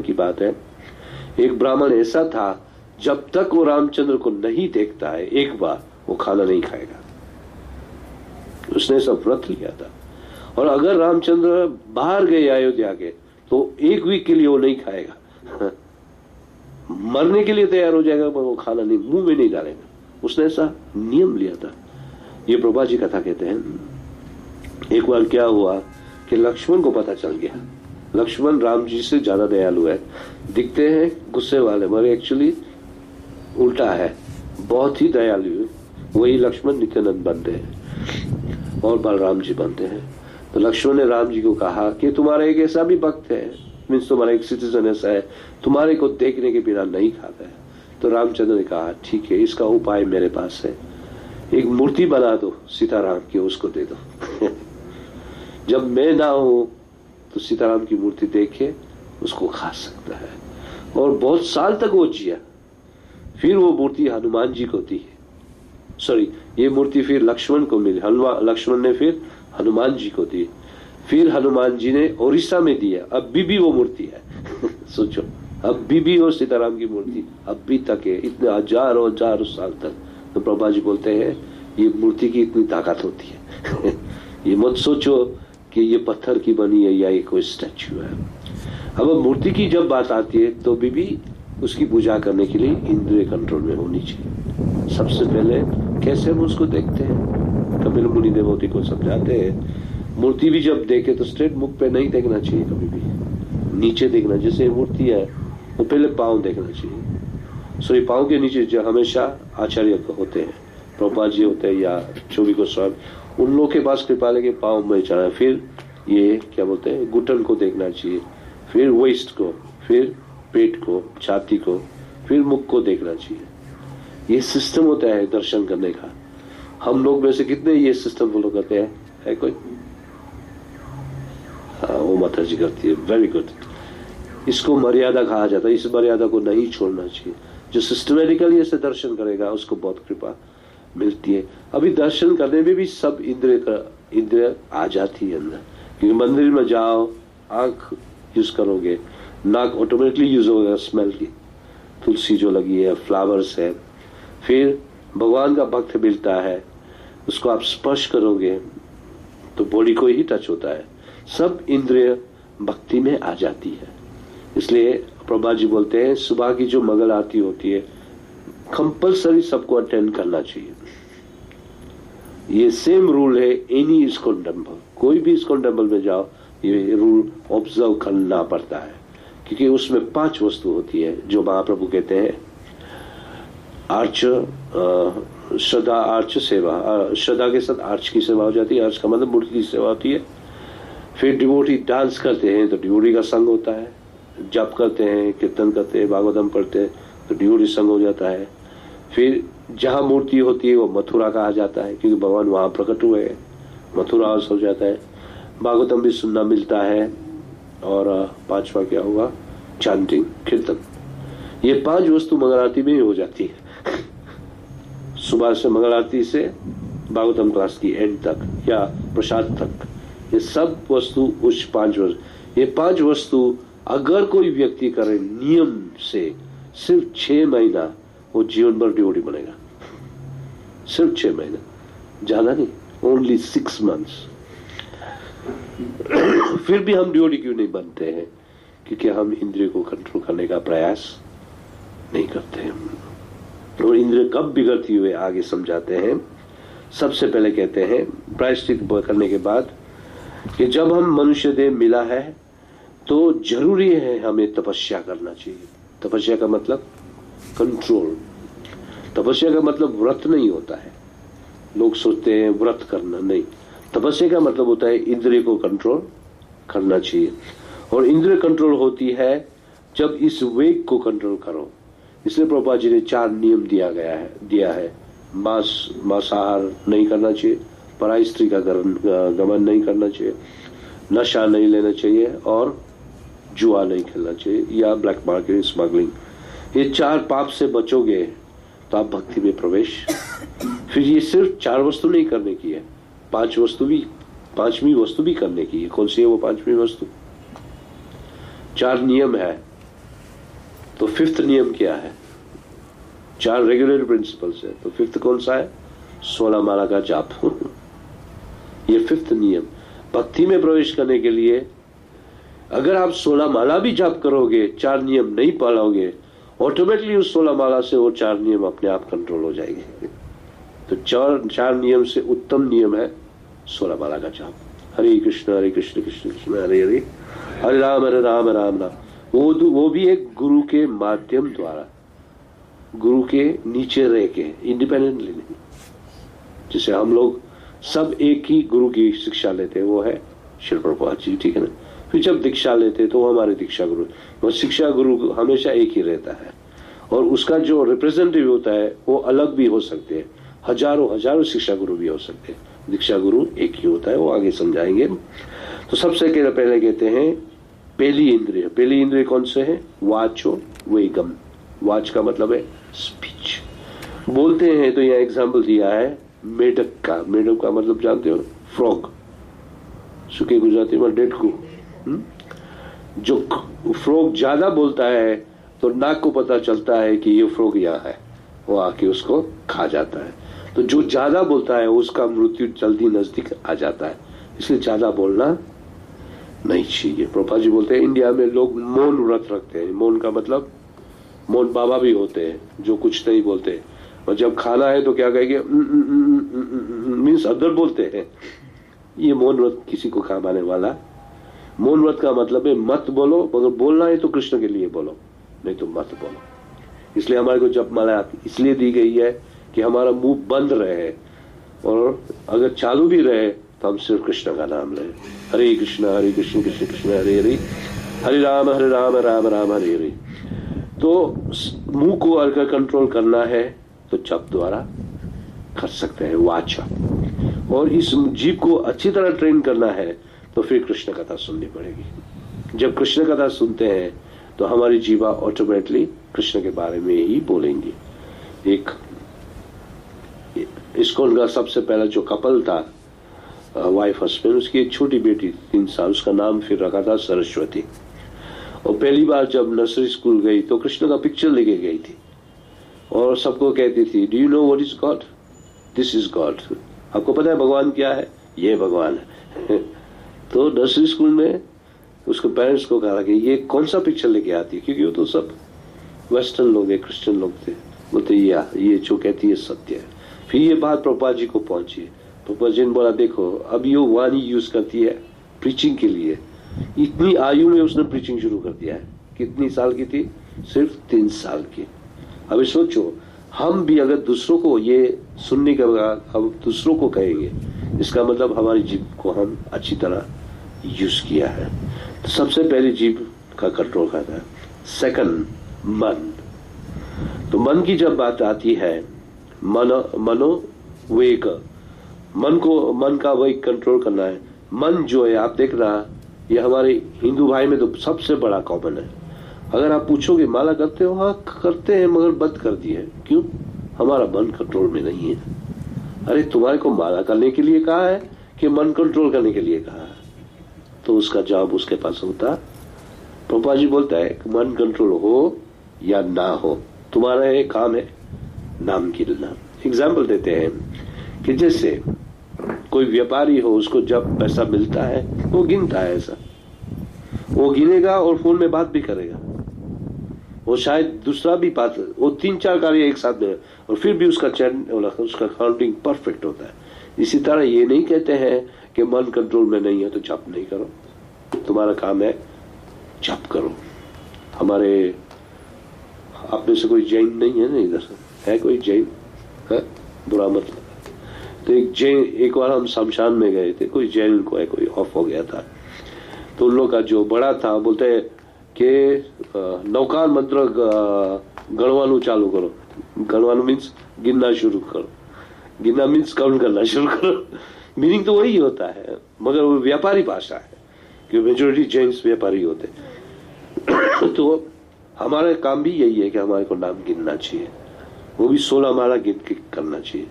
की बात है, एक ब्राह्मण ऐसा था, जब तक वो रामचंद्र को नहीं देखता है एक बार, वो खाना नहीं खाएगा। उसने सब व्रत लिया था, और अगर रामचंद्र बाहर गए अयोध्या के, तो एक वीक के लिए वो नहीं खाएगा। मरने के लिए तैयार हो जाएगा, पर वो खाना नहीं, मुंह में नहीं डालेगा। उसने ऐसा नियम लिया था। ये प्रभा जी कथा कहते हैं, एक बार क्या हुआ कि लक्ष्मण को पता चल गया, लक्ष्मण राम जी से ज्यादा दयालु है, दिखते हैं गुस्से वाले, मगर एक्चुअली उल्टा है, बहुत ही दयालु है। वही लक्ष्मण नित्यानंद बनते हैं और बलराम जी बनते हैं। तो लक्ष्मण ने राम जी को कहा कि तुम्हारा एक ऐसा भी भक्त है, मीन्स तुम्हारा एक सिटीजन ऐसा है, तुम्हारे को देखने के बिना नहीं खाता है। तो रामचंद्र ने कहा ठीक है, इसका उपाय मेरे पास है, एक मूर्ति बना दो सीताराम की, उसको दे दो। जब मैं ना हूं तो सीताराम की मूर्ति देखे उसको खा सकता है। और बहुत साल तक वो जिया। फिर वो मूर्ति हनुमान जी को दी, सॉरी ये मूर्ति फिर लक्ष्मण को मिली, लक्ष्मण ने फिर हनुमान जी को दी, फिर हनुमान जी ने उड़ीसा में दिया, अब भी वो मूर्ति है। सोचो, अब भी वो सीताराम की मूर्ति अब भी तक है, इतने हजारों हजारों साल तक। तो प्रभा जी बोलते हैं ये मूर्ति की इतनी ताकत होती है। ये मत सोचो कि ये पत्थर की बनी है या ये कोई स्टैच्यू है। अब मूर्ति की जब बात आती है तो भी उसकी पूजा करने के लिए इंद्रिय कंट्रोल में होनी चाहिए। सबसे पहले कैसे हम उसको देखते हैं, कपिल मुनि देवोती को समझाते हैं, मूर्ति भी जब देखे तो स्ट्रेट मुख पे नहीं देखना चाहिए, कभी भी नीचे देखना। जैसे मूर्ति है तो पहले पांव देखना चाहिए। सो ये पांव के नीचे जो हमेशा आचार्य होते हैं, प्रभुपाद जी होते हैं या चौबी गोस्वामी, उन लोगों के पास कृपा लेके पांव में चढ़ा, फिर ये क्या बोलते हैं घुटन को देखना चाहिए, फिर वेस्ट को, फिर पेट को, छाती को, फिर मुख को देखना चाहिए। ये सिस्टम होता है दर्शन करने का। हम लोग में से कितने ये सिस्टम फॉलो करते हैं? है कोई? हाँ, वो माता जी करती है, वेरी गुड। इसको मर्यादा कहा जाता है, इस मर्यादा को नहीं छोड़ना चाहिए। जो सिस्टमेटिकली ऐसे दर्शन करेगा उसको बहुत कृपा मिलती है। अभी दर्शन करने में भी सब इंद्रिय आ जाती है अंदर, क्योंकि मंदिर में जाओ, आंख यूज करोगे, नाक ऑटोमेटिकली यूज होगा स्मेल की, तुलसी जो लगी है, फ्लावर्स है, फिर भगवान का भक्त मिलता है, उसको आप स्पर्श करोगे तो बॉडी को ही टच होता है। सब इंद्रिय भक्ति में आ जाती है। इसलिए प्रभा जी बोलते हैं सुबह की जो मंगल आरती होती है कंपल्सरी सबको अटेंड करना चाहिए। ये सेम रूल है एनी इस्कॉन टेम्पल, कोई भी इस्कॉन टेम्पल में जाओ ये रूल ऑब्जर्व करना पड़ता है, क्योंकि उसमें 5 वस्तु होती है जो महाप्रभु कहते हैं आर्च, श्रद्धा, आर्च, सेवा। श्रद्धा के साथ आर्च की सेवा हो जाती है, आर्च का मतलब मूर्ति की सेवा होती है। फिर डिवोटी डांस करते हैं तो डिवोटी का संग होता है, जप करते हैं, कीर्तन करते हैं, भागवतम पढ़ते हैं तो डिवोटी संग हो जाता है। फिर जहाँ मूर्ति होती है वो मथुरा कहा जाता है, क्योंकि भगवान वहां प्रकट हुए हैं, मथुरा हाउस हो जाता है। भागवतम भी सुनना मिलता है। और 5वां क्या हुआ? चांटिंग, कीर्तन। ये 5 वस्तु मंगल आरती में ही हो जाती है। सुबह से मंगल आरती से भागवतम क्लास की एंड तक या प्रसाद तक, ये सब वस्तु उस 5 वस्तु, ये 5 वस्तु अगर कोई व्यक्ति करे नियम से, सिर्फ 6 महीना वो जीवन भर डिवोटी बनेगा। सिर्फ 6 महीना, ज्यादा नहीं, ओनली 6 months। फिर भी हम डिवोटी क्यों नहीं बनते हैं? क्योंकि हम इंद्रिय को कंट्रोल करने का प्रयास नहीं करते हैं। और इंद्रिय कब बिगड़ती हुए आगे समझाते हैं। सबसे पहले कहते हैं प्रायश्चित करने के बाद कि जब हम मनुष्य देह मिला है तो जरूरी है हमें तपस्या करना चाहिए। तपस्या का मतलब कंट्रोल। तपस्या का मतलब व्रत नहीं होता है, लोग सोचते हैं व्रत करना, नहीं। तपस्या का मतलब होता है इंद्रिय को कंट्रोल करना चाहिए। और इंद्रिय कंट्रोल होती है जब इस वेग को कंट्रोल करो। इसलिए प्रभुपाद जी ने 4 नियम दिया है। मांसाहार नहीं करना चाहिए, पराई स्त्री का गमन नहीं करना चाहिए, नशा नहीं लेना चाहिए, और जुआ नहीं खेलना चाहिए या ब्लैक मार्केट स्मगलिंग। ये 4 पाप से बचोगे तो आप भक्ति में प्रवेश। फिर ये सिर्फ 4 वस्तु नहीं करने की है, 5वीं वस्तु भी करने की है। कौन सी है वो 5वीं वस्तु? 4 नियम है तो फिफ्थ नियम क्या है? 4 रेगुलर प्रिंसिपल्स है, तो फिफ्थ कौन सा है? 16 माला का जाप। ये फिफ्थ नियम। भक्ति में प्रवेश करने के लिए अगर आप 16 माला भी जाप करोगे, 4 नियम नहीं पालोगे, ऑटोमेटिकली उस 16 माला से वो 4 नियम अपने आप कंट्रोल हो जाएंगे। तो 4 नियम से उत्तम नियम है 16 माला का जाप। हरे कृष्ण कृष्ण कृष्ण हरे हरे, हरे राम राम राम। वो भी एक गुरु के माध्यम द्वारा, गुरु के नीचे रह के, इंडिपेंडेंटली नहीं। जैसे हम लोग सब एक ही गुरु की शिक्षा लेते हैं, वो है श्री प्रभुपाद जी, ठीक है ना। फिर जब दीक्षा लेते तो वो हमारे दीक्षा गुरु, वो शिक्षा गुरु हमेशा एक ही रहता है, और उसका जो रिप्रेजेंटेटिव होता है वो अलग भी हो सकते हैं, हजारों शिक्षा गुरु भी हो सकते हैं। दीक्षा गुरु एक ही होता है, वो आगे समझाएंगे। तो सबसे पहले कहते हैं पहली इंद्रिय कौन से है? वाचो वेगम। वाच का मतलब है स्पीच, बोलते हैं। तो यह एग्जाम्पल दिया है मेढक का मतलब जानते हो? फ्रॉग, सुके गुजराती में डेटकू। जो फ्रॉग ज्यादा बोलता है तो नाक को पता चलता है कि ये फ्रॉग यहाँ है, वो आके उसको खा जाता है। तो जो ज्यादा बोलता है उसका मृत्यु जल्दी नजदीक आ जाता है, इसलिए ज्यादा बोलना नहीं चाहिए। प्रभुपाद जी बोलते हैं इंडिया में लोग मौन व्रत रखते हैं। मौन का मतलब, मौन बाबा भी होते हैं जो कुछ नहीं बोलते, और जब खाना है तो क्या कहेंगे? मीन्स अदर बोलते हैं। ये मौन व्रत किसी को काम आने वाला। मौन व्रत का मतलब है मत बोलो, मगर बोलना है तो कृष्ण के लिए बोलो, नहीं तो मत बोलो। इसलिए हमारे को जप माला इसलिए दी गई है कि हमारा मुंह बंद रहे, और अगर चालू भी रहे तो हम सिर्फ कृष्ण का नाम लें। हरे कृष्ण कृष्ण कृष्ण हरे हरे, हरे राम राम राम हरे हरे। तो मुंह को अगर कंट्रोल करना है तो जप द्वारा कर सकते हैं, वाचा। और इस जीव को अच्छी तरह ट्रेन करना है तो फिर कृष्ण कथा सुननी पड़ेगी। जब कृष्ण कथा सुनते हैं तो हमारी जीवा ऑटोमेटिकली कृष्ण के बारे में ही बोलेंगी। एक इस्कॉन का सबसे पहला जो कपल था, वाइफ हस्बैंड, उसकी एक छोटी बेटी 3 साल, उसका नाम फिर रखा था सरस्वती। और पहली बार जब नर्सरी स्कूल गई तो कृष्ण का पिक्चर लेके गई थी, और सबको कहती थी, do you know what is God? This is God. आपको पता है भगवान क्या है? ये भगवान है। तो नर्सरी स्कूल में उसके पेरेंट्स को कहा कि ये कौन सा पिक्चर लेके आती है, क्योंकि वो तो सब वेस्टर्न लोग है, क्रिश्चियन लोग थे। बोलते ये जो कहती है सत्य है। फिर ये बात प्रभुपाद जी को पहुंची। प्रभुपाद जी ने बोला, देखो अब ये वाणी यूज करती है प्रीचिंग के लिए। इतनी आयु में उसने प्रीचिंग शुरू कर दिया है। कितनी साल की थी? सिर्फ 3 साल की। अभी सोचो, हम भी अगर दूसरों को ये सुनने के बाद अब दूसरों को कहेंगे, इसका मतलब हमारी जीभ को हम अच्छी तरह यूज किया है। तो सबसे पहले जीभ का कंट्रोल करना है। सेकंड, मन। तो मन की जब बात आती है, मनो वेग, मन का वेग कंट्रोल करना है। मन जो है, आप देखना, ये हमारे हिंदू भाई में तो सबसे बड़ा कॉमन है। अगर आप पूछोगे माला करते हो? हाँ करते हैं, मगर बंद कर दिए। क्यों? हमारा मन कंट्रोल में नहीं है। अरे तुम्हारे को माला करने के लिए कहा है कि मन कंट्रोल करने के लिए कहा है? तो उसका जवाब उसके पास होता। प्रभुपाद जी बोलता है कि मन कंट्रोल हो या ना हो, तुम्हारा एक काम है नाम गिनना। एग्जाम्पल देते हैं कि जैसे कोई व्यापारी हो, उसको जब पैसा मिलता है वो गिनता है। ऐसा वो गिनेगा और फोन में बात भी करेगा। वो शायद दूसरा भी बात, वो 3-4 कार्य एक साथ में, और फिर भी उसका उसका काउंटिंग परफेक्ट होता है। इसी तरह ये नहीं कहते हैं कि मन कंट्रोल में नहीं है तो जप नहीं करो। तुम्हारा काम है जप करो। हमारे आप में से कोई जैन नहीं है ना? इधर है कोई जैन? है? बुरा मतलब। तो एक बार हम शमशान में गए थे, कोई जैन को है, कोई ऑफ हो गया था। तो उन लोग का जो बड़ा था बोलते है कि नौकार मंत्र गणवानु चालू करो। गणवानु मीन्स गिनना शुरू करो। गिनना मीन्स काउंट करना शुरू करो। मीनिंग तो वही होता है, मगर वो व्यापारी भाषा है, क्योंकि मेजोरिटी जैन्स व्यापारी होते। तो हमारा काम भी यही है कि हमारे को नाम गिनना चाहिए, वो भी 16 माला गिन के करना चाहिए।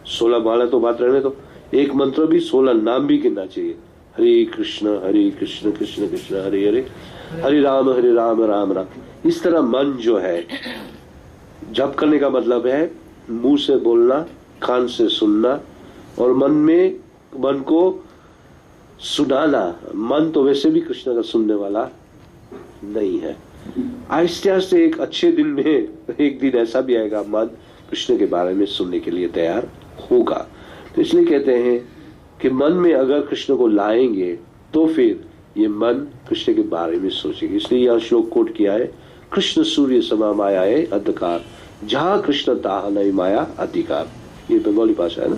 16 माला तो बात रहने दो, एक मंत्र भी 16 नाम भी गिनना चाहिए। हरे कृष्ण कृष्ण कृष्ण हरे हरे, हरे राम राम राम। इस तरह मन जो है, जप करने का मतलब है मुंह से बोलना, कान से सुनना और मन को सुनाना। मन तो वैसे भी कृष्ण का सुनने वाला नहीं है। आहिस्ते आहिस्ते एक अच्छे दिन में एक दिन ऐसा भी आएगा मन कृष्ण के बारे में सुनने के लिए तैयार होगा। तो इसलिए कहते हैं कि मन में अगर कृष्ण को लाएंगे तो फिर ये मन कृष्ण के बारे में सोचेगी। इसलिए यह श्लोक कोट किया है, कृष्ण सूर्य समा माया है अंधकार, जहां कृष्ण ताहा नहीं माया अधिकार। ये बंगाली भाषा है ना।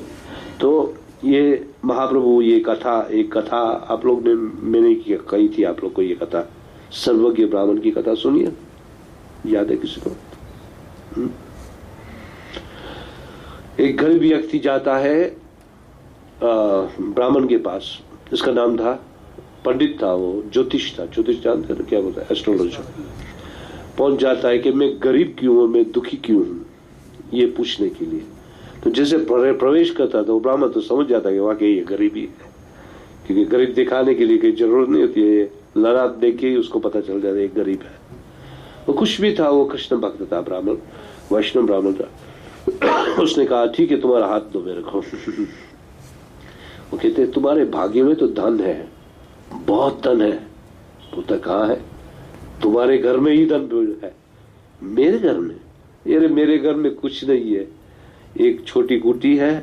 तो ये महाप्रभु ये कथा, एक कथा आप लोग ने, मैंने कही थी आप लोग को, ये कथा सर्वज्ञ ब्राह्मण की कथा सुनिए, याद है किसी को? एक गरीब व्यक्ति जाता है ब्राह्मण के पास, इसका नाम था, पंडित था वो, ज्योतिष था, ज्योतिष जानते हैं क्या बोलता है, एस्ट्रोलॉजर। पहुंच जाता है कि मैं गरीब क्यों हूं, मैं दुखी क्यों हूं, ये पूछने के लिए। तो जैसे प्रवेश करता तो ब्राह्मण तो समझ जाता है कि वाकई ये गरीबी है, क्योंकि गरीब दिखाने के लिए कोई जरूरत नहीं होती है, लड़ात देख के ही उसको पता चल जाता है ये गरीब है। वो कुछ भी था, वो कृष्ण भक्त था, ब्राह्मण, वैष्णव ब्राह्मण था। उसने कहा ठीक है तुम्हारा हाथ दो मेरे को। वो कहते तुम्हारे भाग्य में तो धन है, बहुत धन है। बोलता कहाँ है? तुम्हारे घर में ही धन है। मेरे घर में? अरे मेरे घर में कुछ नहीं है, एक छोटी कुटी है,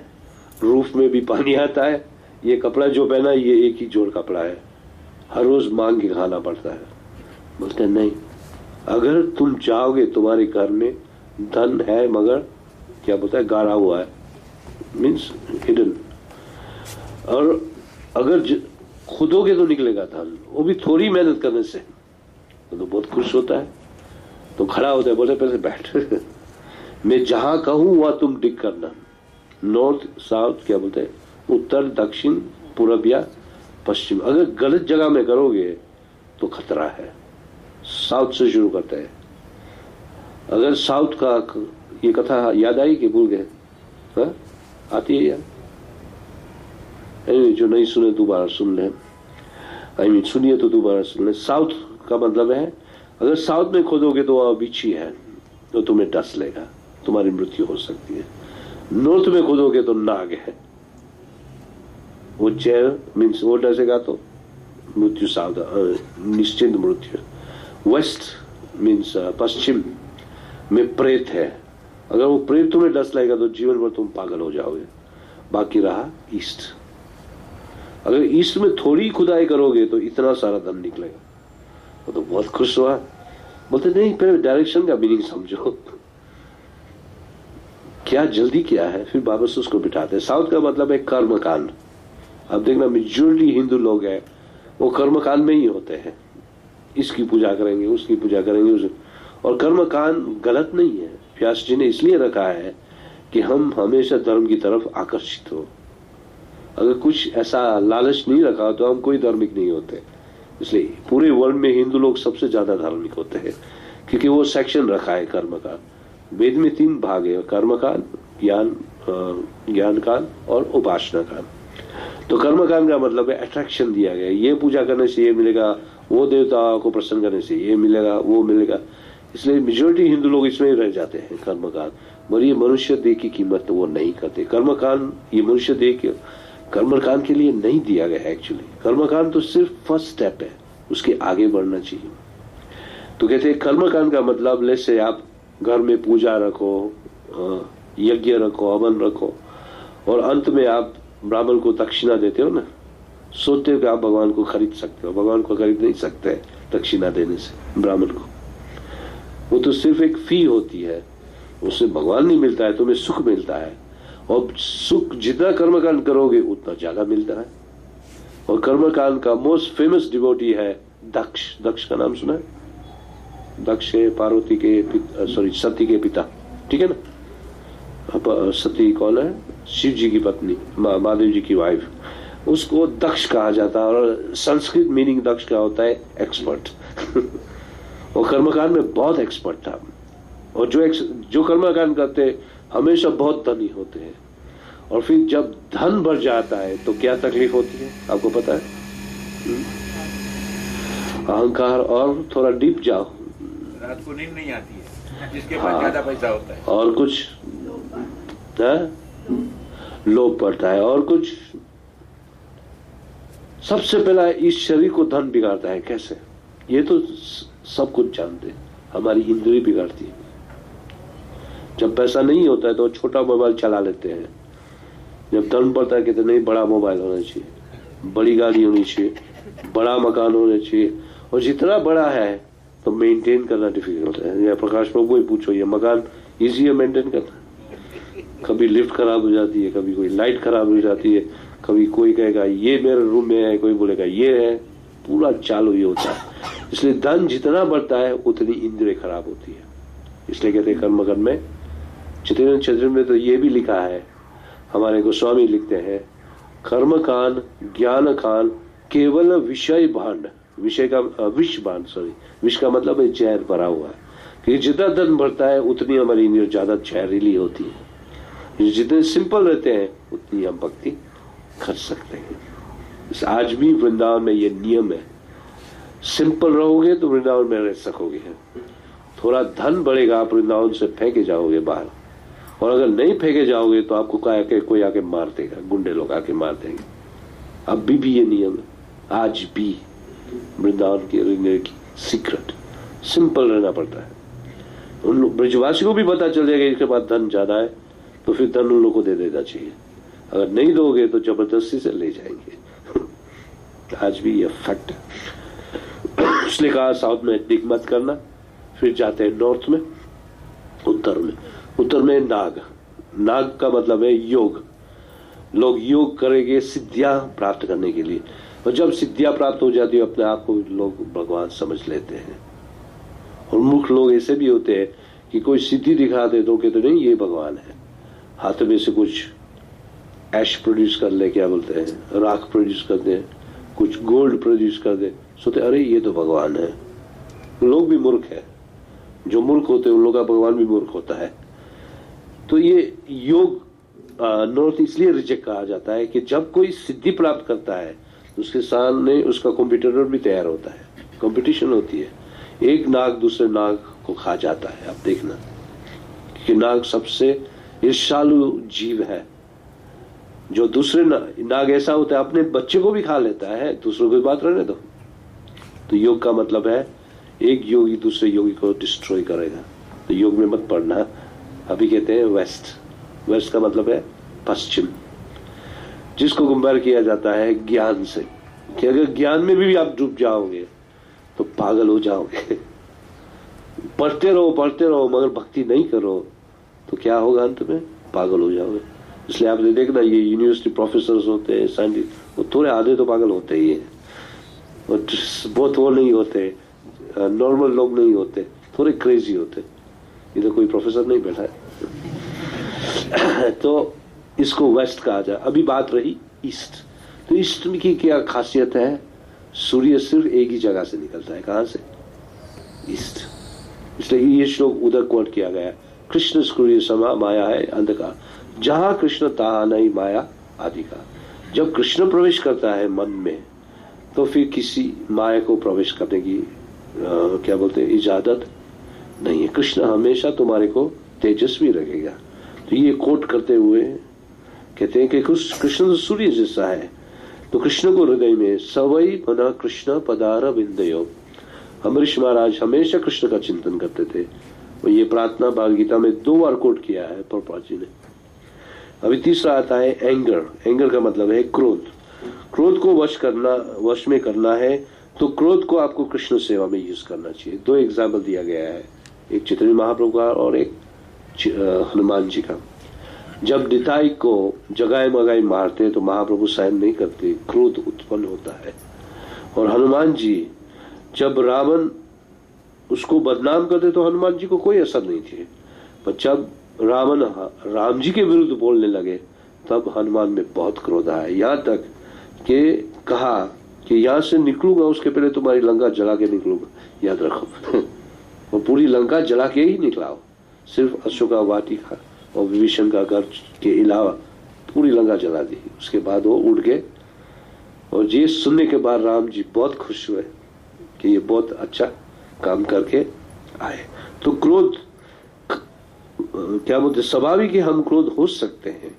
रूफ में भी पानी आता है, ये कपड़ा जो पहना ये एक ही जोड़ कपड़ा है, हर रोज मांग के खाना पड़ता है। बोलते नहीं, अगर तुम चाहोगे तुम्हारे घर में धन है मगर क्या बोलता है गाड़ा हुआ है, मीन्स हिडन, और अगर खुदोगे तो निकलेगा धन, वो भी थोड़ी मेहनत करने से। तो बहुत खुश होता है, तो खड़ा होता है, बोले पहले बैठ। मैं जहां कहूं वहां तुम डिग करना, नॉर्थ साउथ क्या बोलते हैं, उत्तर दक्षिण पूर्व या पश्चिम। अगर गलत जगह में करोगे तो खतरा है। साउथ से शुरू करते हैं। अगर साउथ का ये कथा याद आई कि भूल गए? हाँ आती है यार? जो नहीं सुने दोबारा सुन ले, सुनिए तो दोबारा सुन ले। साउथ का मतलब है अगर साउथ में खोदोगे तो वहां बिच्छी है, तो तुम्हें डस लेगा, तुम्हारी मृत्यु हो सकती है। नॉर्थ में खोदोगे तो नाग है, वो चेयर मीन्स वो डसेगा तो मृत्यु सावधान, निश्चिंत मृत्यु। वेस्ट मीन्स पश्चिम में प्रेत है, अगर वो प्रेत तुम्हें डस लेगा तो जीवन भर तुम पागल हो जाओगे। बाकी रहा ईस्ट, अगर ईस्ट में थोड़ी खुदाई करोगे तो इतना सारा धन निकलेगा। वो तो बहुत खुश हुआ, बोलते नहीं पहले डायरेक्शन का मीनिंग समझो, क्या जल्दी क्या है। फिर वापस उसको बिठाते। साउथ का मतलब है कर्मकांड। अब देखना मेजॉरिटी हिंदू लोग हैं वो कर्मकांड में ही होते हैं, इसकी पूजा करेंगे उसकी पूजा करेंगे, और कर्मकांड गलत नहीं है। व्यास जी ने इसलिए रखा है कि हम हमेशा धर्म की तरफ आकर्षित हो। अगर कुछ ऐसा लालच नहीं रखा तो हम कोई धार्मिक नहीं होते। इसलिए पूरे वर्ल्ड में हिंदू लोग सबसे ज्यादा धार्मिक होते हैं, क्योंकि वो सेक्शन रखा है कर्मकांड। वेद में 3 भाग है, कर्मकांड, ज्ञान कांड और उपासना कांड। तो कर्मकांड का मतलब है अट्रैक्शन दिया गया, ये पूजा करने से ये मिलेगा, वो देवता को प्रसन्न करने से ये मिलेगा, वो मिलेगा। इसलिए मेजॉरिटी हिंदू लोग इसमें ही रह जाते हैं कर्मकांड। मगर ये मनुष्य देह की कीमत वो नहीं करते। कर्मकांड ये मनुष्य देह के कर्मकांड के लिए नहीं दिया गया है। एक्चुअली कर्मकांड तो सिर्फ फर्स्ट स्टेप है, उसके आगे बढ़ना चाहिए। तो कहते हैं कर्मकांड का मतलब जैसे आप घर में पूजा रखो, यज्ञ रखो, हवन रखो, और अंत में आप ब्राह्मण को दक्षिणा देते हो ना, सोचते हो कि आप भगवान को खरीद सकते हो। भगवान को खरीद नहीं सकते दक्षिणा देने से ब्राह्मण को, वो तो सिर्फ एक फी होती है, उससे भगवान नहीं मिलता है, तुम्हें सुख मिलता है। और सुख जितना कर्मकांड करोगे उतना ज्यादा मिलता है। और कर्मकांड का मोस्ट फेमस डिवोटी है दक्ष। दक्ष का नाम सुना है? दक्ष है पार्वती के सती के पिता, ठीक है ना। सती कौन है? शिव जी की पत्नी, महादेव जी की वाइफ। उसको दक्ष कहा जाता है, और संस्कृत मीनिंग दक्ष का होता है एक्सपर्ट। वो कर्मकांड में बहुत एक्सपर्ट था, और जो कर्मकांड करते हमेशा बहुत धनी होते हैं। और फिर जब धन बढ़ जाता है तो क्या तकलीफ होती है आपको पता है? अहंकार और थोड़ा डीप जाओ, रात को नींद नहीं आती है, जिसके पास ज्यादा पैसा होता है। और कुछ है, लोभ पड़ता है, और कुछ। सबसे पहला इस शरीर को धन बिगाड़ता है। कैसे? ये तो सब कुछ जानते हैं, हमारी इंद्रिय बिगाड़ती है। जब पैसा नहीं होता है तो छोटा मोबाइल चला लेते हैं, जब धन पड़ता है कहते नहीं बड़ा मोबाइल होना चाहिए, बड़ी गाड़ी होनी चाहिए, बड़ा मकान होना चाहिए। और जितना बड़ा है तो मेंटेन करना डिफिकल्ट है। या प्रकाश प्रभु ही पूछो, ये मकान इजी है मेंटेन करना? कभी लिफ्ट खराब हो जाती है, कभी कोई लाइट खराब हो जाती है, कभी कोई कहेगा ये मेरे रूम में है, कोई बोलेगा ये है, पूरा चालू ही होता है। इसलिए धन जितना बढ़ता है उतनी इंद्रिय खराब होती है। इसलिए कहते हैं कर्मकांड में, चतुर्थ चतुर्थ में तो ये भी लिखा है, हमारे गोस्वामी लिखते हैं, कर्मकांड ज्ञान कांड केवल विषय भांड, विषय का विष भांड, सॉरी विष का मतलब है जहर भरा हुआ है, कि जितना धन बढ़ता है उतनी हमारी इंद्रिय ज्यादा जहरीली होती है। जितने सिंपल रहते हैं उतनी हम भक्ति कर सकते हैं। आज भी वृंदावन में ये नियम है, सिंपल रहोगे तो वृंदावन में रह सकोगे। थोड़ा धन बढ़ेगा आप वृंदावन से फेंके जाओगे बाहर, और अगर नहीं फेंके जाओगे तो आपको कोई आके मार देगा, गुंडे लोग आके मार देंगे। अब भी ये नियम है, आज भी वृंदावन के रहने की सीक्रेट, सिंपल रहना पड़ता है। उन लोग ब्रजवासी को भी पता चल जाएगा इसके बाद धन ज्यादा है तो फिर धन उन लोग को दे देना चाहिए, अगर नहीं दोगे तो जबरदस्ती से ले जाएंगे। आज भी ये फैक्ट है। इसलिए कहा साउथ में डिग मत करना। फिर जाते हैं नॉर्थ में, उत्तर में। उत्तर में नाग, नाग का मतलब है योग। लोग योग करेंगे सिद्धियां प्राप्त करने के लिए, और जब सिद्धियां प्राप्त हो जाती है अपने आप को लोग भगवान समझ लेते हैं। और मूर्ख लोग ऐसे भी होते हैं कि कोई सिद्धि दिखाते तो कहते नहीं ये भगवान है, हाथ में से कुछ ऐश प्रोड्यूस कर ले, क्या बोलते हैं, राख प्रोड्यूस कर दे, कुछ गोल्ड प्रोड्यूस कर दे, सोचते अरे ये तो भगवान है। लोग भी मूर्ख है, जो मूर्ख होते हैं उन लोग का भगवान भी मूर्ख होता है। तो ये योग नॉर्थ इसलिए रिजेक्ट कहा जाता है कि जब कोई सिद्धि प्राप्त करता है तो उसके सामने उसका कॉम्पिटिटर भी तैयार होता है, कंपटीशन होती है। एक नाग दूसरे नाग को खा जाता है। आप देखना कि नाग सबसे ईर्ष्यालु जीव है। जो दूसरे नाग ऐसा होता है अपने बच्चे को भी खा लेता है, दूसरों की बात रहने दो। तो योग का मतलब है एक योगी दूसरे योगी को डिस्ट्रॉय करेगा। तो योग में मत पड़ना। अभी कहते हैं वेस्ट, वेस्ट का मतलब है पश्चिम, जिसको कंपेयर किया जाता है ज्ञान से, कि अगर ज्ञान में भी आप डूब जाओगे तो पागल हो जाओगे। पढ़ते रहो मगर भक्ति नहीं करो तो क्या होगा, अंत में पागल हो जाओगे। इसलिए आपने देखना ये यूनिवर्सिटी प्रोफेसर होते हैं, साइंटिस्ट, वो थोड़े आधे तो पागल होते ही हैं, और बहुत वो नहीं होते, नॉर्मल लोग नहीं होते, थोड़े क्रेजी होते। इधर कोई प्रोफेसर नहीं बैठा है। तो इसको वेस्ट कहा जाए। अभी बात रही ईस्ट। तो ईस्ट की क्या खासियत है? सूर्य सिर्फ एक ही जगह से निकलता है। कहां से? ईस्ट। इसलिए ये श्लोक उधर कोट किया गया, कृष्ण सूर्य समा माया है अंधकार, जहां कृष्ण तहां नहीं माया आदि का। जब कृष्ण प्रवेश करता है मन में तो फिर किसी माया को प्रवेश करने की क्या बोलते हैं, इजाजत नहीं है। कृष्ण हमेशा तुम्हारे को तेजस्वी रखेगा। तो ये कोट करते हुए कहते हैं कि कृष्ण तो सूर्य जैसा है, तो कृष्ण को हृदय में सवई मना कृष्ण पदार बिंदयो। अम्बरीश महाराज हमेशा कृष्ण का चिंतन करते थे। और ये प्रार्थना भागवत गीता में 2 बार कोट किया है प्रभुपाद जी ने। अभी तीसरा आता है एंगर। एंगर का मतलब है क्रोध। क्रोध को वश में करना है तो क्रोध को आपको कृष्ण सेवा में यूज करना चाहिए। 2 एग्जाम्पल दिया गया है, एक चैतन्य महाप्रभु का और एक हनुमान जी का। जब निताई को जगाए मगाए मारते तो महाप्रभु सहन नहीं करते, क्रोध उत्पन्न होता है। और हनुमान जी जब रावण उसको बदनाम करते तो हनुमान जी को कोई असर नहीं थी, पर जब रावण राम जी के विरुद्ध बोलने लगे तब हनुमान में बहुत क्रोध आया। यहाँ तक कि कहा कि यहाँ से निकलूंगा उसके पहले तुम्हारी लंका जला के निकलूंगा। याद रखो वो पूरी लंका जला के ही निकला, सिर्फ अशोका वाटिका और विभीषण का घर के अलावा पूरी लंका जला दी। उसके बाद वो उड़ गए। और ये सुनने के बाद राम जी बहुत खुश हुए कि ये बहुत अच्छा काम करके आए। तो क्रोध क्या बोलते, स्वाभाविक है हम क्रोध हो सकते हैं,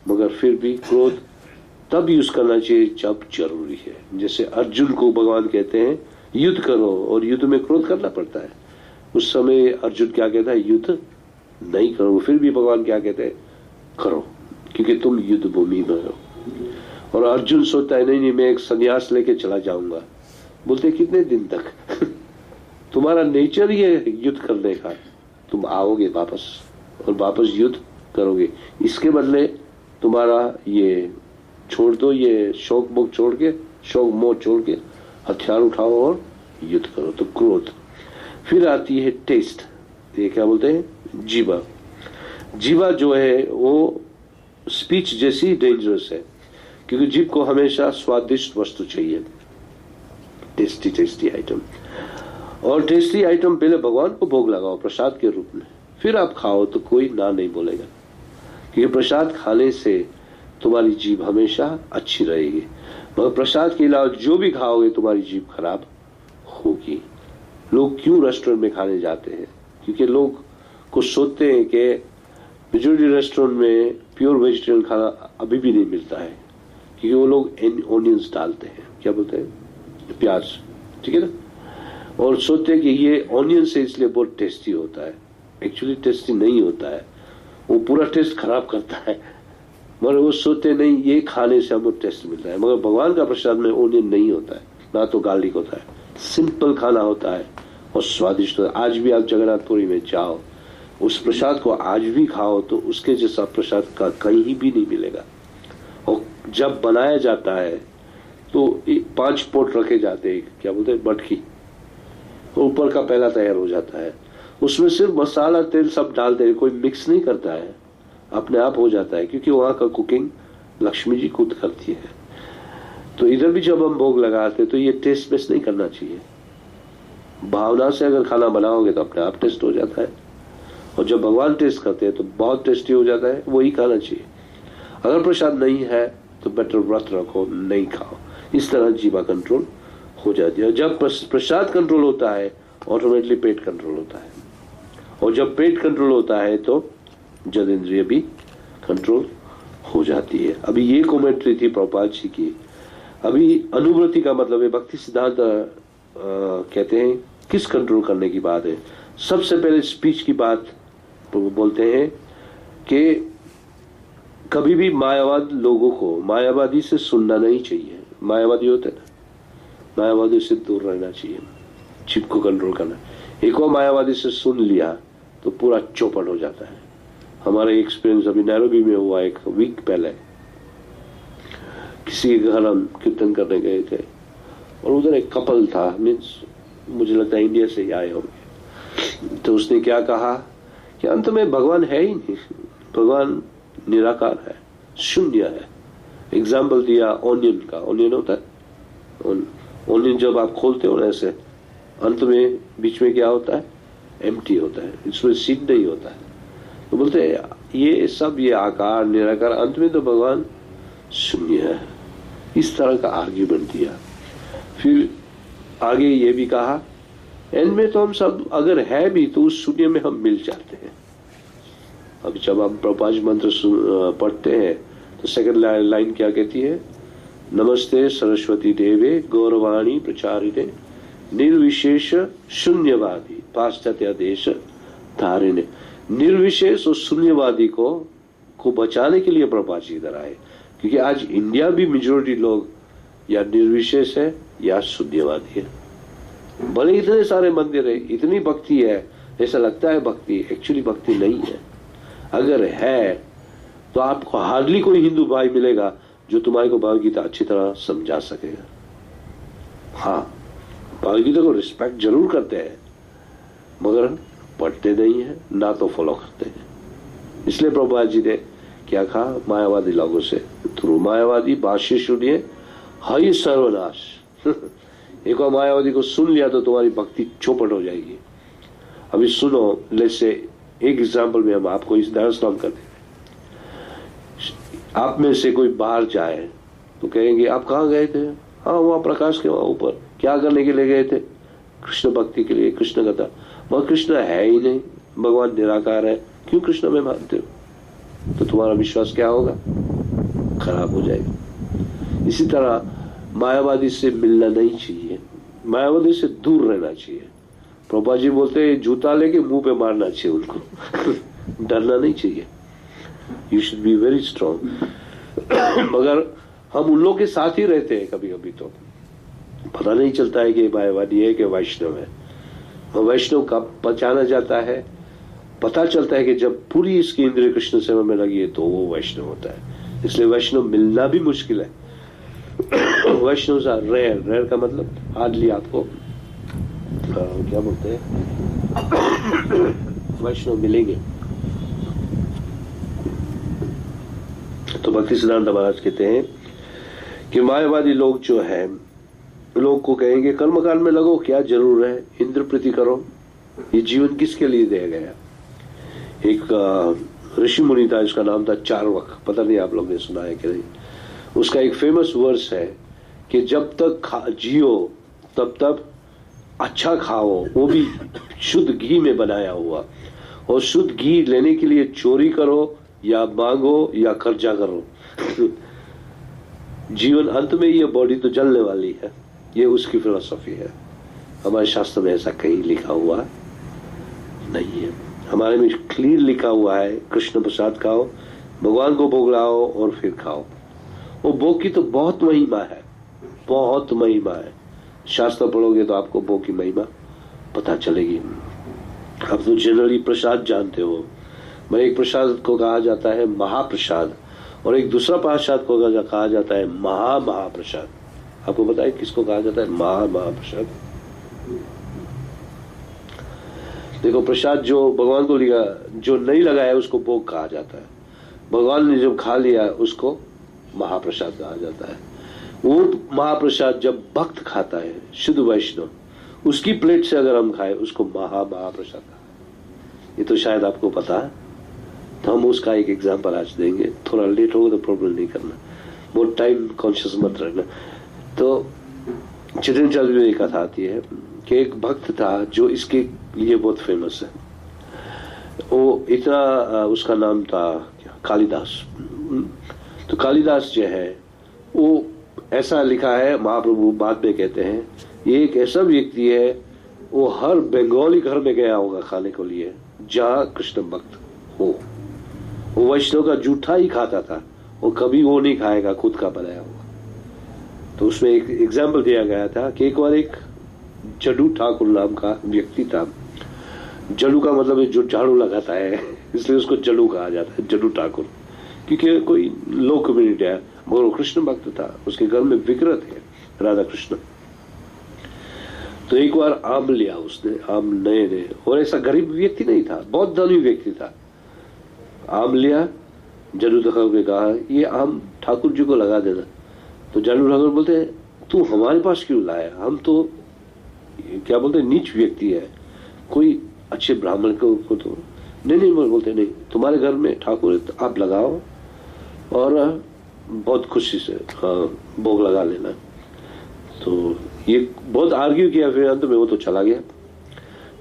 मगर फिर भी क्रोध तब यूज करना चाहिए जब जरूरी है। जैसे अर्जुन को भगवान कहते हैं युद्ध करो, और युद्ध में क्रोध करना पड़ता है। उस समय अर्जुन क्या कहता है, युद्ध नहीं करो, फिर भी भगवान क्या कहते हैं, करो, क्योंकि तुम युद्ध भूमि में हो। और अर्जुन सोचता है नहीं मैं एक संन्यास लेके चला जाऊंगा। बोलते कितने दिन तक तुम्हारा नेचर ही है युद्ध करने का, तुम आओगे वापस और वापस युद्ध करोगे। इसके बदले तुम्हारा ये छोड़ दो, ये शौक मोह छोड़ के, शौक मोह छोड़ के हथियार उठाओ और युद्ध करो। तो क्रोध। फिर आती है टेस्ट, ये क्या बोलते हैं, जीवा। जीवा जो है वो स्पीच जैसी डेंजरस है, क्योंकि जीभ को हमेशा स्वादिष्ट वस्तु चाहिए, टेस्टी टेस्टी आइटम। और टेस्टी आइटम पहले भगवान को भोग लगाओ प्रसाद के रूप में, फिर आप खाओ तो कोई ना नहीं बोलेगा, क्योंकि प्रसाद खाने से तुम्हारी जीभ हमेशा अच्छी रहेगी। मगर प्रसाद के अलावा जो भी खाओगे तुम्हारी जीभ खराब होगी। लोग क्यों रेस्टोरेंट में खाने जाते हैं, क्योंकि लोग को सोचते हैं कि मेजोरिटी रेस्टोरेंट में प्योर वेजिटेरियन खाना अभी भी नहीं मिलता है, क्योंकि वो लोग ऑनियंस डालते हैं, क्या बोलते हैं, प्याज, ठीक है ना, और सोचते हैं कि ये ऑनियन से इसलिए बहुत टेस्टी होता है। एक्चुअली टेस्टी नहीं होता है, वो पूरा टेस्ट खराब करता है। मगर वो सोचते नहीं ये खाने से हमको टेस्ट मिलता है। मगर भगवान का प्रसाद में ऑनियन नहीं होता है, ना तो गार्लिक होता है, सिंपल खाना होता है और स्वादिष्ट होता है। आज भी आप जगन्नाथपुरी में जाओ, उस प्रसाद को आज भी खाओ तो उसके जैसा प्रसाद का कहीं भी नहीं मिलेगा। और जब बनाया जाता है तो 5 पोट रखे जाते हैं, क्या बोलते हैं, मटकी, ऊपर का पहला तैयार हो जाता है, उसमें सिर्फ मसाला तेल सब डालते हैं, कोई मिक्स नहीं करता है, अपने आप हो जाता है, क्योंकि वहां का कुकिंग लक्ष्मी जी खुद करती है। तो इधर भी जब हम भोग लगाते तो ये टेस्ट बेस्ट नहीं करना चाहिए। भावना से अगर खाना बनाओगे तो अपने आप टेस्ट हो जाता है, और जब भगवान टेस्ट करते हैं तो बहुत टेस्टी हो जाता है, वही खाना चाहिए। अगर प्रसाद नहीं है तो बेटर व्रत रखो, नहीं खाओ। इस तरह जीवा कंट्रोल हो जाती है। जब प्रसाद कंट्रोल होता है ऑटोमेटिकली पेट कंट्रोल होता है, और जब पेट कंट्रोल होता है तो जद इंद्रिय भी कंट्रोल हो जाती है। अभी ये कमेंट्री थी प्रभुपाद जी की। अभी अनुव्रति का मतलब है, भक्ति सिद्धांत कहते हैं किस कंट्रोल करने की बात है। सबसे पहले स्पीच की बात बोलते हैं कि कभी भी मायावाद लोगों को मायावादी से सुनना नहीं चाहिए। मायावादी होते हैं ना, मायावादी से दूर रहना चाहिए, चिप को कंट्रोल करना। एक और मायावादी से सुन लिया तो पूरा चौपट हो जाता है। हमारा एक्सपीरियंस अभी नैरोबी में हुआ, एक वीक पहले किसी के घर हम कीर्तन करने गए थे, और उधर एक कपल था, मीन्स मुझे लगता है इंडिया से ही आए होंगे। तो उसने क्या कहा कि अंत में भगवान है ही नहीं, भगवान निराकार है, शून्य है। एग्जाम्पल दिया ऑनियन का। ऑनियन होता है, ऑनियन जब आप खोलते हो ना ऐसे, अंत में बीच में क्या होता है, एम्प्टी होता है, इसमें सीड नहीं होता है। तो बोलते हैं ये सब, ये आकार निराकार, अंत में तो भगवान शून्य है। इस तरह का आर्ग्यूमेंट दिया। फिर आगे ये भी कहा एंड में तो हम सब अगर है भी तो उस शून्य में हम मिल जाते हैं। अब जब हम प्रपाज मंत्र पढ़ते हैं तो सेकंड लाइन क्या कहती है, नमस्ते सरस्वती देवे गौरवाणी प्रचारिणे निर्विशेष शून्यवादी पाश्चात्य देश धारिणे। निर्विशेष और शून्यवादी को बचाने के लिए प्रभुपाद जी इधर आए, क्योंकि आज इंडिया भी मेजोरिटी लोग या निर्विशेष है या शून्यवादी है। भले इतने सारे मंदिर है, इतनी भक्ति है, ऐसा लगता है भक्ति, एक्चुअली भक्ति नहीं है। अगर है तो आपको हार्डली कोई हिंदू भाई मिलेगा जो तुम्हारे को भगवद गीता अच्छी तरह समझा सकेगा। हाँ, भगवद गीता को रिस्पेक्ट जरूर करते हैं, मगर पढ़ते नहीं है, ना तो फॉलो करते हैं। इसलिए प्रभुपाद जी ने क्या कहा, मायावादी लोगों से थ्रू मायावादी भाष्य सुनिए, हई सर्वनाश। एक और मायावादी को सुन लिया तो तुम्हारी भक्ति चौपट हो जाएगी। अभी सुनो, जैसे एक एग्जाम्पल में हम आपको इस तरह स्लॉम कर दें। आप में से कोई बाहर जाए तो कहेंगे आप कहाँ गए थे, हाँ वहां प्रकाश के वहां ऊपर, क्या करने के लिए गए थे, कृष्ण भक्ति के लिए, कृष्ण कथा। वह कृष्ण है ही नहीं, भगवान निराकार है, क्यों कृष्ण में मानते हो? तो तुम्हारा विश्वास क्या होगा? खराब हो जाएगा। इसी तरह मायावादी से मिलना नहीं चाहिए, मायावादी से दूर रहना चाहिए। प्रभुपाद जी बोलते हैं जूता लेके मुंह पे मारना चाहिए उनको डरना नहीं चाहिए। You should be very strong. मगर हम उन लोगों के साथ ही रहते हैं, कभी कभी तो पता नहीं चलता है कि मायावादी है कि वैष्णव है। वैष्णव का पहचाना जाता है, पता चलता है कि जब पूरी इसकी इंद्रिय कृष्ण सेवा में लगी है तो वो वैष्णव होता है। इसलिए वैष्णव मिलना भी मुश्किल है। वैष्णव सा रेयर, रेयर का मतलब हार्डली आपको क्या बोलते हैं वैष्णव मिलेंगे। तो भक्ति सिद्धांत महाराज कहते हैं कि मायावादी लोग जो है, लोग को कहेंगे कर्मकांड में लगो, क्या जरूर है, इंद्र प्रीति करो, ये जीवन किसके लिए दिया गया। एक ऋषि मुनि था, इसका नाम था चार्वक, पता नहीं आप लोग ने सुना है कि नहीं। उसका एक फेमस वर्स है कि जब तक जियो तब तक अच्छा खाओ, वो भी शुद्ध घी में बनाया हुआ, और शुद्ध घी लेने के लिए चोरी करो या मांगो या खर्चा करो। जीवन अंत में ये बॉडी तो जलने वाली है, ये उसकी फिलॉसफी है। हमारे शास्त्र में ऐसा कहीं लिखा हुआ नहीं है। हमारे में क्लियर लिखा हुआ है कृष्ण प्रसाद खाओ, भगवान को भोग लाओ और फिर खाओ। वो भोग की तो बहुत महिमा है, बहुत महिमा है। शास्त्र पढ़ोगे तो आपको भोग की महिमा पता चलेगी। आप तो जनरली प्रसाद जानते हो, मगर एक प्रसाद को कहा जाता है महाप्रसाद और एक दूसरा प्रसाद को कहा जाता है महाप्रसाद। आपको पता है किसको कहा जाता है महाप्रसाद? देखो, प्रसाद जो भगवान को लिया, जो नहीं लगाया उसको भोग कहा जाता है। भगवान ने जब खा लिया उसको महाप्रसाद कहा जाता है। वो महाप्रसाद जब भक्त खाता है, शुद्ध वैष्णव, उसकी प्लेट से अगर हम खाए उसको महाप्रसाद कहा। ये तो शायद आपको पता है, तो हम उसका एक एग्जाम्पल आज देंगे। थोड़ा लेट होगा तो प्रॉब्लम नहीं करना, बहुत टाइम कॉन्शियस मत रहना। तो चैतन्य चरितामृत में एक कथा आती है कि एक भक्त था जो इसके लिए बहुत फेमस है। वो इतना उसका नाम था कालिदास। तो कालिदास जो है वो ऐसा लिखा है, महाप्रभु बाद में कहते हैं ये एक ऐसा व्यक्ति है, वो हर बंगाली घर में गया होगा खाने को लिए जहां कृष्ण भक्त हो। वो वैष्णव का जूठा ही खाता था, वो कभी वो नहीं खाएगा खुद का बनाया हुआ। तो उसमें एक एग्जाम्पल दिया गया था कि एक बार एक जडू ठाकुर नाम का व्यक्ति था। जडू का मतलब है जो झाड़ू लगाता है, इसलिए उसको जडू कहा जाता है, जडू ठाकुर, क्योंकि कोई लो कम्युनिटी है, मगर वो कृष्ण भक्त था। उसके घर में विग्रह थे राधा कृष्ण। तो एक बार आम लिया उसने, आम नए, और ऐसा गरीब व्यक्ति नहीं था, बहुत धनी व्यक्ति था। आम लिया, जडू ठाकुर ने कहा ये आम ठाकुर जी को लगा देना। तो जडू ठाकुर बोलते तू हमारे पास क्यों लाया, हम तो क्या बोलते नीच व्यक्ति है, कोई अच्छे ब्राह्मण को तो नहीं बोलते नहीं, तुम्हारे घर में ठाकुर है तो आप लगाओ और बहुत खुशी से भोग लगा लेना। तो ये बहुत आर्ग्यू किया, फिर अंत में वो तो चला गया।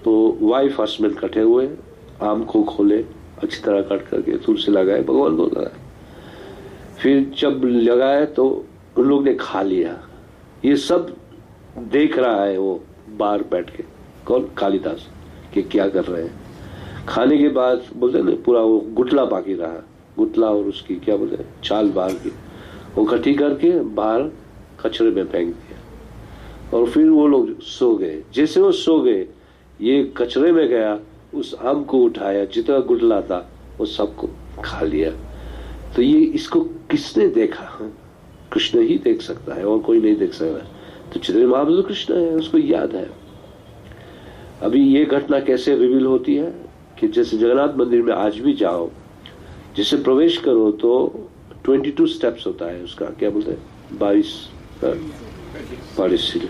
तो वाइफ हस्बैंड इकट्ठे हुए, आम को खोले, अच्छी तरह कट करके तुलसी लगाए, भगवान को लगाए। फिर जब लगाए तो उन लोग ने खा लिया। ये सब देख रहा है वो बाहर बैठ के, कौन? कालिदास, कि क्या कर रहे हैं। खाने के बाद बोलते ना पूरा वो गुटला बाकी रहा, गुटला और उसकी क्या बोलते हैं छाल बाहर की, वो इकट्ठी करके बाहर कचरे में फेंक दिया। और फिर वो लोग सो गए। जैसे वो सो गए, ये कचरे में गया, उस आम को उठाया, जितना गुटला था वो सबको खा लिया। तो ये इसको किसने देखा? कृष्ण ही देख सकता है और कोई नहीं देख सकता। तो चैतन्य महाप्रभु कृष्ण है, उसको याद है। अभी ये घटना कैसे रिवील होती है कि जैसे जगन्नाथ मंदिर में आज भी जाओ, जैसे प्रवेश करो तो 22 स्टेप्स होता है उसका, क्या बोलते हैं 22 सीढ़ी।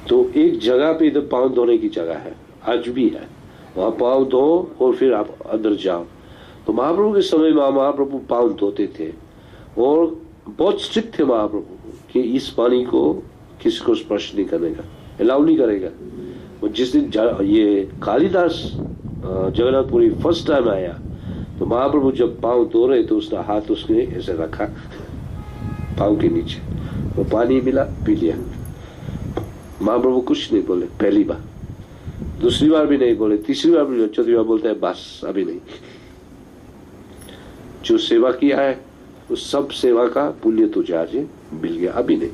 तो एक जगह पे इधर पांव धोने की जगह है, आज भी है, वहां पांव धो और फिर आप अंदर जाओ। तो महाप्रभु के समय में महाप्रभु पांव धोते थे और बहुत स्ट्रिक्ट थे महाप्रभु कि इस पानी को किसी को स्पर्श नहीं करने का, अलाउ नहीं करेगा। और जिस दिन ये कालिदास जगन्नाथपुरी फर्स्ट टाइम आया तो महाप्रभु जब पांव धो रहे तो उसका हाथ उसने ऐसे रखा पांव के नीचे, वो पानी मिला, पी लिया। महाप्रभु कुछ नहीं बोले पहली बार, दूसरी बार भी नहीं बोले, तीसरी बार भी, चौथी बार बोलते हैं बस अभी नहीं। जो सेवा किया है उस सब सेवा का पुण्य तुझे आज मिल गया, अभी नहीं।